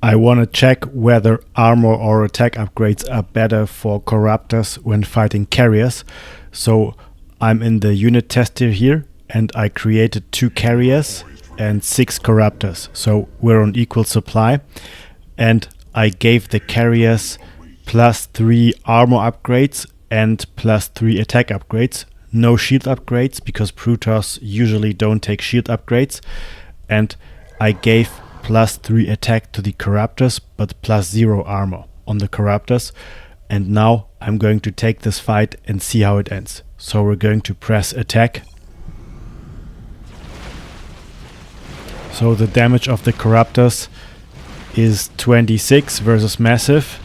I want to check whether armor or attack upgrades are better for corruptors when fighting carriers. So I'm in the unit tester here and I created 2 carriers and 6 corruptors. So we're on equal supply, and I gave the carriers +3 armor upgrades and +3 attack upgrades. No shield upgrades because Protoss usually don't take shield upgrades. And I gave +3 attack to the corruptors but +0 armor on the corruptors. And now I'm going to take this fight and see how it ends. So we're going to press attack. So the damage of the corruptors is 26 versus massive.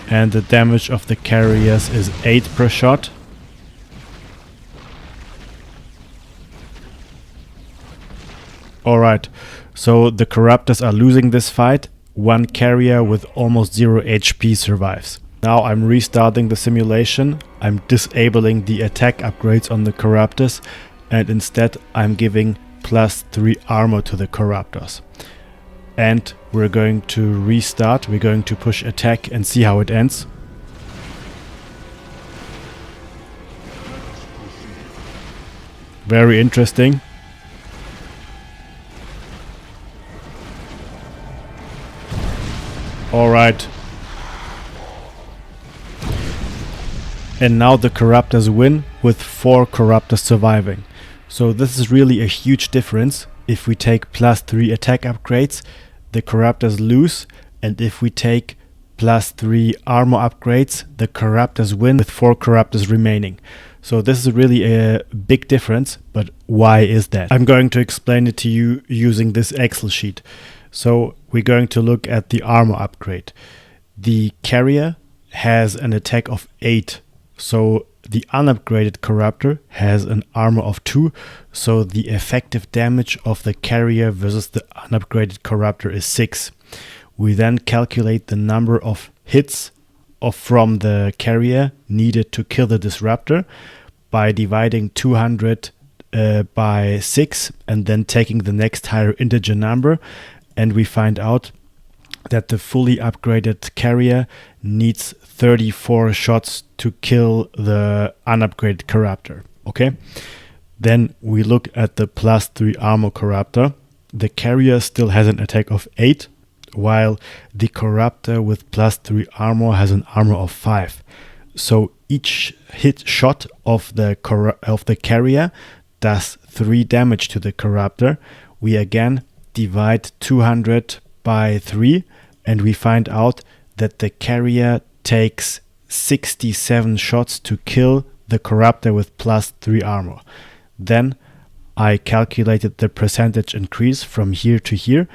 And the damage of the carriers is 8 per shot. Alright, so the corruptors are losing this fight. 1 carrier with almost 0 HP survives. Now I'm restarting the simulation. I'm disabling the attack upgrades on the corruptors, and instead I'm giving +3 armor to the corruptors. And we're going to restart. We're going to push attack and see how it ends. Very interesting. Alright. And now the corruptors win with 4 corruptors surviving. So this is really a huge difference. If we take +3 attack upgrades, the corruptors lose, and if we take +3 armor upgrades, the corruptors win with 4 corruptors remaining. So this is really a big difference, but why is that? I'm going to explain it to you using this Excel sheet. So we're going to look at the armor upgrade. The carrier has an attack of 8. So the unupgraded corruptor has an armor of 2. So the effective damage of the carrier versus the unupgraded corruptor is 6. We then calculate the number of hits from the carrier needed to kill the disruptor by dividing 200 by 6 and then taking the next higher integer number. And we find out that the fully upgraded carrier needs 34 shots to kill the unupgraded corruptor. Okay? Then we look at the +3 armor corruptor. The carrier still has an attack of 8, while the corruptor with +3 armor has an armor of 5. So each hit shot of the carrier does 3 damage to the corruptor. We again divide 200 by 3, and we find out that the carrier takes 67 shots to kill the corruptor with +3 armor. Then I calculated the percentage increase from here to here,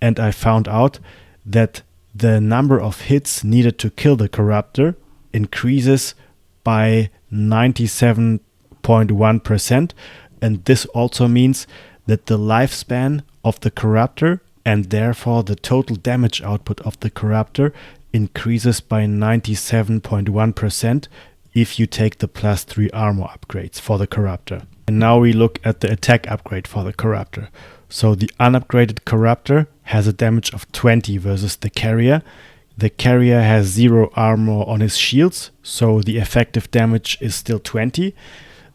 and I found out that the number of hits needed to kill the corruptor increases by 97.1%, and this also means that the lifespan of the corruptor and therefore the total damage output of the corruptor increases by 97.1% if you take the +3 armor upgrades for the corruptor. And now we look at the attack upgrade for the corruptor. So the unupgraded corruptor has a damage of 20 versus the carrier. The carrier has 0 armor on his shields, so the effective damage is still 20.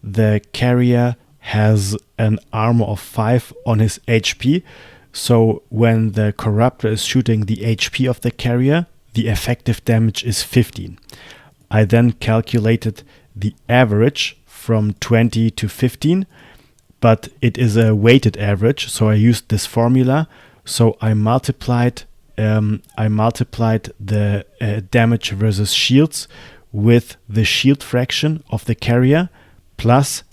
The carrier has an armor of 5 on his HP, so when the corruptor is shooting the HP of the carrier, the effective damage is 15. I then calculated the average from 20 to 15, but it is a weighted average, so I used this formula. So I multiplied the damage versus shields with the shield fraction of the carrier, plus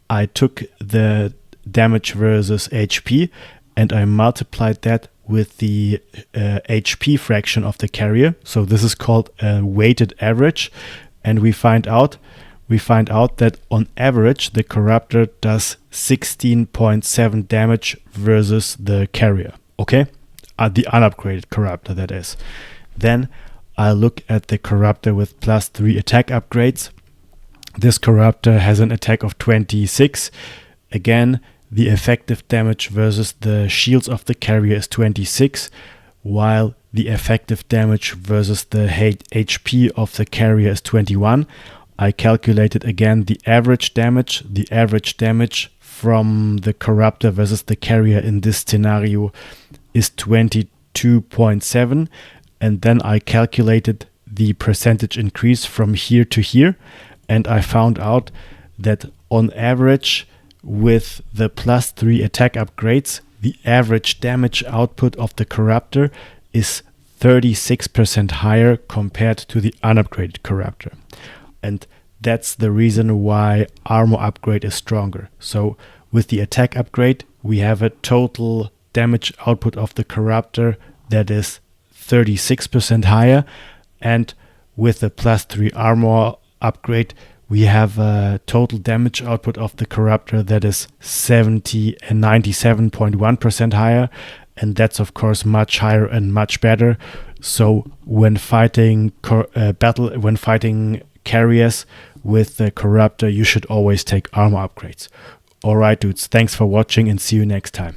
I took the damage versus HP and I multiplied that with the HP fraction of the carrier. So this is called a weighted average, and we find out that on average the corruptor does 16.7 damage versus the carrier. Okay, the unupgraded corruptor, that is. Then I look at the corruptor with +3 attack upgrades. This corruptor has an attack of 26. Again, the effective damage versus the shields of the carrier is 26, while the effective damage versus the HP of the carrier is 21. I calculated again the average damage. The average damage from the Corruptor versus the carrier in this scenario is 22.7. And then I calculated the percentage increase from here to here. And I found out that on average, with the +3 attack upgrades, the average damage output of the Corruptor is 36% higher compared to the unupgraded Corruptor. And that's the reason why armor upgrade is stronger. So with the attack upgrade, we have a total damage output of the Corruptor that is 36% higher. And with the +3 armor upgrade, we have a total damage output of the Corruptor that is 70 and 97.1% higher. And that's of course much higher and much better. So when fighting when fighting carriers with the Corruptor, you should always take armor upgrades. Alright dudes, thanks for watching and see you next time.